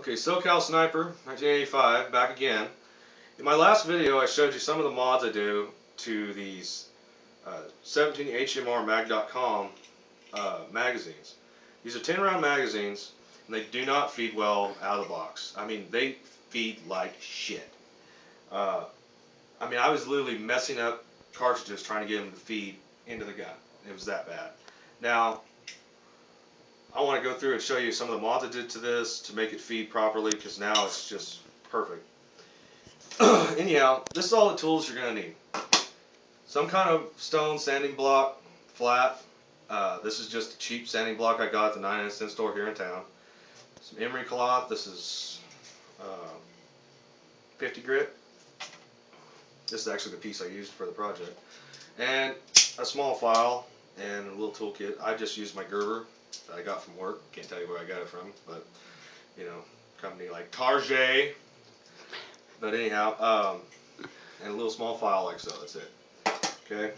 Okay, SoCal Sniper, 1985, back again. In my last video, I showed you some of the mods I do to these 17HMRmag.com magazines. These are 10-round magazines, and they do not feed well out of the box. I mean, they feed like shit. I was literally messing up cartridges trying to get them to feed into the gun. It was that bad. Now, I want to go through and show you some of the mods I did to this to make it feed properly, because now it's just perfect. Anyhow, this is all the tools you're going to need. Some kind of stone sanding block, flat. This is just a cheap sanding block I got at the 99-cent store here in town. Some emery cloth. This is 50 grit. This is actually the piece I used for the project. And a small file and a little toolkit. I just used my Gerber that I got from work. Can't tell you where I got it from, but you know, company like Target. But anyhow, and a little small file like so. That's it. Okay.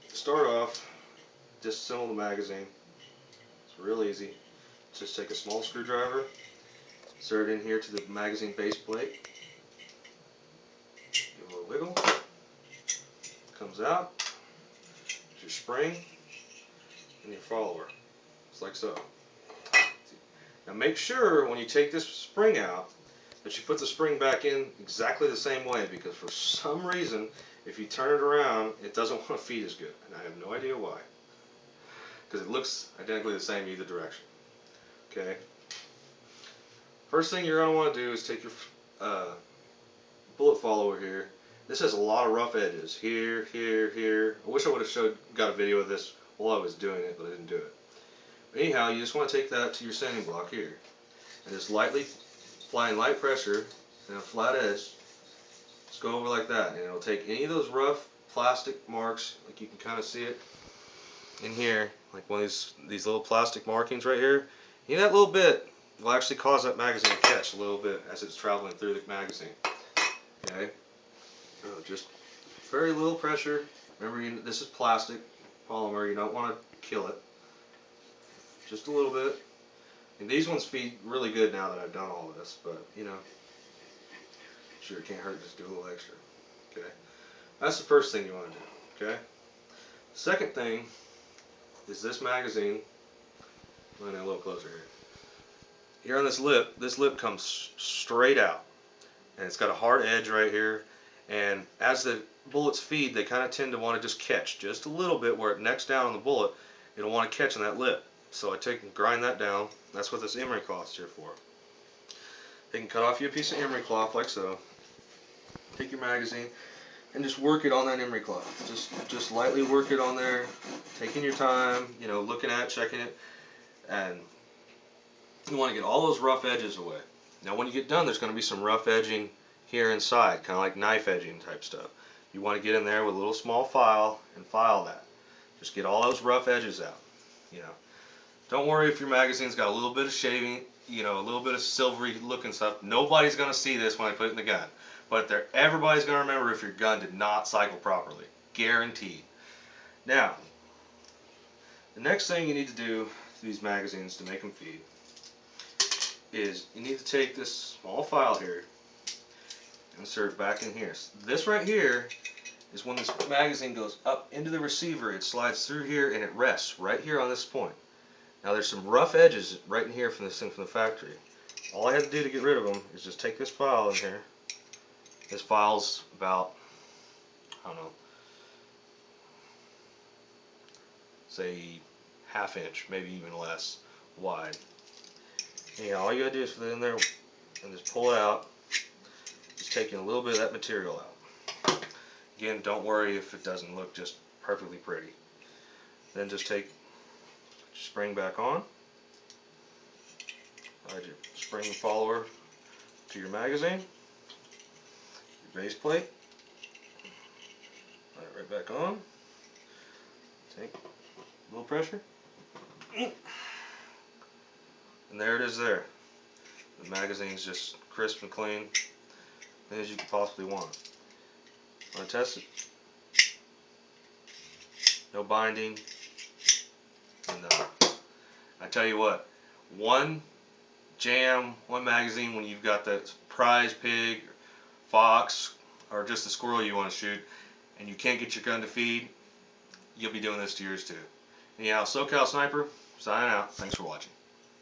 To start off, disassemble the magazine. It's real easy. Just take a small screwdriver, insert it in here to the magazine base plate. Give it a little wiggle. Comes out. It's your spring and your follower. Just like so. Now make sure when you take this spring out that you put the spring back in exactly the same way, because for some reason if you turn it around it doesn't want to feed as good, and I have no idea why, because it looks identically the same either direction. Okay. First thing you're going to want to do is take your bullet follower here. This has a lot of rough edges here, here, here. I wish I would have got a video of this while I was doing it, but I didn't do it. But anyhow, you just want to take that to your sanding block here and just lightly applying light pressure and a flat edge. Just go over like that, and it'll take any of those rough plastic marks, like you can kind of see it in here, like one of these little plastic markings right here. Any of that little bit will actually cause that magazine to catch a little bit as it's traveling through the magazine. Okay, just very little pressure. Remember, this is plastic polymer. You don't want to kill it. Just a little bit. And these ones feed really good now that I've done all this, but you know, sure, it can't hurt to just do a little extra. Okay, that's the first thing you want to do. Okay, second thing is this magazine. Let me a little closer here. Here on this lip comes straight out, and it's got a hard edge right here. And as the bullets feed, they kind of tend to want to just catch just a little bit where it necks down on the bullet. It'll want to catch on that lip. So I take and grind that down. That's what this emery cloth is here for. You can cut off you a piece of emery cloth like so. Take your magazine and just work it on that emery cloth. Just lightly work it on there, taking your time, you know, looking at it, checking it, and you want to get all those rough edges away. Now when you get done, there's going to be some rough edging here inside, kind of like knife edging type stuff. You want to get in there with a little small file and file that. Just get all those rough edges out. You know, don't worry if your magazine's got a little bit of shaving, you know, a little bit of silvery looking stuff. Nobody's going to see this when I put it in the gun. But everybody's going to remember if your gun did not cycle properly. Guaranteed. Now, the next thing you need to do to these magazines to make them feed is you need to take this small file here, insert it back in here. This right here is when this magazine goes up into the receiver, it slides through here and it rests right here on this point. Now there's some rough edges right in here from this thing from the factory. All I had to do to get rid of them is just take this file in here. This file's about, I don't know, say ½ inch, maybe even less wide. Anyhow, all you gotta do is put it in there and just pull it out. Just taking a little bit of that material out. Again, don't worry if it doesn't look just perfectly pretty. Then just take your spring back on. Add your spring follower to your magazine. Your base plate. Add it right back on. Take a little pressure. And there it is there. The magazine's just crisp and clean, as you could possibly want. Want to test it? No binding. And I tell you what, one jam one magazine when you've got that prize pig, fox, or just a squirrel you want to shoot, and you can't get your gun to feed, you'll be doing this to yours too. Anyhow, SoCal Sniper, signing out. Thanks for watching.